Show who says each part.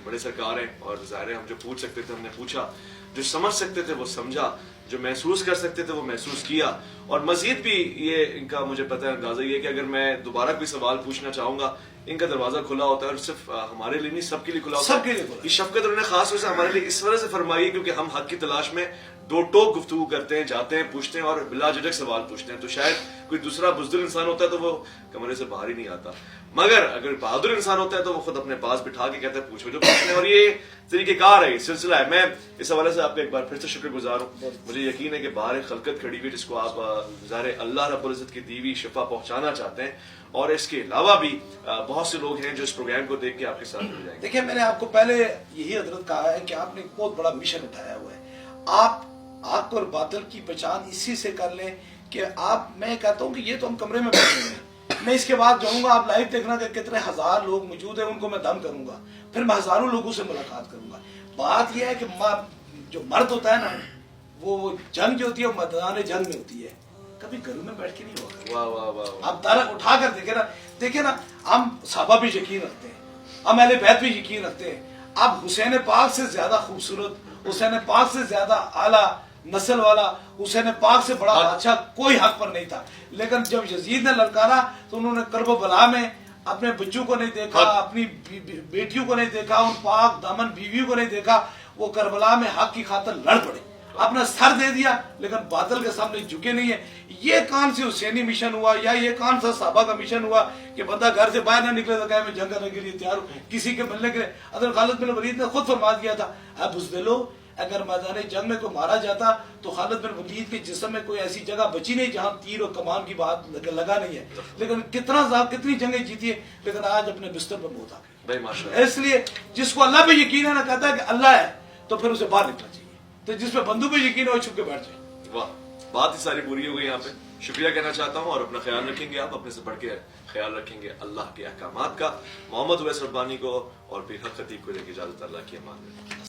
Speaker 1: بڑے سرکار ہیں اور ظاہر ہے ہم جو پوچھ سکتے تھے ہم نے پوچھا، جو سمجھ سکتے تھے وہ سمجھا، جو محسوس کر سکتے تھے وہ محسوس کیا. اور مزید بھی یہ ان کا مجھے پتہ ہے اندازہ یہ کہ اگر میں دوبارہ کوئی سوال پوچھنا چاہوں گا ان کا دروازہ کھلا ہوتا ہے، اور صرف ہمارے لیے نہیں سب کے لیے کھلا ہوتا ہے.
Speaker 2: سب کے لیے.
Speaker 1: یہ شفقت انہوں نے خاص طور سے ہمارے لیے اس وجہ سے فرمائی کیونکہ ہم حق کی تلاش میں دو ٹوک گفتگو کرتے ہیں، جاتے ہیں، پوچھتے ہیں اور بلا جھجک سوال پوچھتے ہیں. تو شاید کوئی دوسرا بزدل انسان ہوتا ہے تو وہ کمرے سے باہر ہی نہیں آتا، مگر اگر بہادر انسان ہوتا ہے تو وہ خود اپنے پاس بٹھا کے کہتا ہے پوچھو جو پوچھنے. اور یہ طریقہ کار ہے، یہ سلسلہ ہے. میں اس حوالے سے آپ کا ایک بار پھر سے شکر گزار ہوں. مجھے یقین ہے کہ باہر خلقت کھڑی ہوئی جس کو آپ ظاہر اللہ رب العزت کی دی ہوئی شفا پہنچانا چاہتے ہیں، اور اس کے علاوہ بھی بہت سے لوگ ہیں جو اس پروگرام کو دیکھ کے آپ کے ساتھ جڑ جائیں گے.
Speaker 2: دیکھیں میں نے آپ کو پہلے یہی حضرت کہا ہے کہ آپ نے ایک بہت بڑا مشن اٹھایا ہوا ہے. آپ حق اور باطل کی پہچان اسی سے کر لیں کہ آپ، میں کہتا ہوں کہ یہ تو ہم کمرے میں بیٹھے ہیں، میں اس کے بعد جاؤں گا، آپ لائیو دیکھنا کہ کتنے ہزار لوگ موجود ہیں، ان کو میں دم کروں گا، پھر میں ہزاروں لوگوں سے ملاقات کروں گا. بات یہ ہے کہ جو مرد ہوتا ہے نا، وہ جنگ جو ہوتی ہے وہ میدان جنگ میں ہوتی ہے، کبھی گھروں میں بیٹھ کے نہیں ہوگا.
Speaker 1: واہ واہ واہ.
Speaker 2: آپ تارک اٹھا کر دیکھیں نا ہم صحابہ بھی یقین رکھتے ہیں، ہم اہل بیت بھی یقین رکھتے ہیں. اب حسین پاک سے زیادہ خوبصورت، حسین پاک سے زیادہ اعلیٰ نسل والا، حسین پاک سے بڑا بادشاہ کوئی حق پر نہیں تھا. لیکن جب یزید نے للکارا تو انہوں نے کرب و بلا میں اپنے بچوں کو نہیں دیکھا، اپنی بیٹیوں کو نہیں دیکھا، ان پاک دامن بیویوں کو نہیں دیکھا. وہ کربلا میں حق کی خاطر لڑ پڑے، اپنا سر دے دیا، لیکن باطل کے سامنے جھکے نہیں ہے. یہ کون سی حسینی مشن ہوا، یا یہ کون سا صحابہ کا مشن ہوا کہ بندہ گھر سے باہر نہ نکلے تو کہے میں جنگ کرنے کے لیے تیار ہوں، کسی کے ملنے کے لیے. حضرت خالد بن ولید نے خود فرما دیا تھا، اے بزدلو، اگر میدان جنگ میں کوئی مارا جاتا تو خالد بن ولید کے جسم میں کوئی ایسی جگہ بچی نہیں جہاں تیر اور کمان کی بات لگا نہیں ہے. لیکن کتنی جنگیں جیتی ہے، لیکن آج اپنے بستر پر موت آ گئی. اس لیے جس کو اللہ پہ یقین ہے نا، کہتا ہے کہ اللہ ہے، تو پھر اسے باہر نکلنا چاہیے. تو جس پہ بندوں پہ یقین ہے وہ چھپ کے بیٹھ جائے.
Speaker 1: واہ، بات ہی ساری پوری ہو گئی. یہاں پہ شکریہ کہنا چاہتا ہوں، اور اپنا خیال رکھیں گے، آپ اپنے سے بڑھ کے خیال رکھیں گے اللہ کے احکامات کا. محمد اویس ربانی کو اور پیر حق خطیب کو دے کے اجازت. اللہ کی امان میں.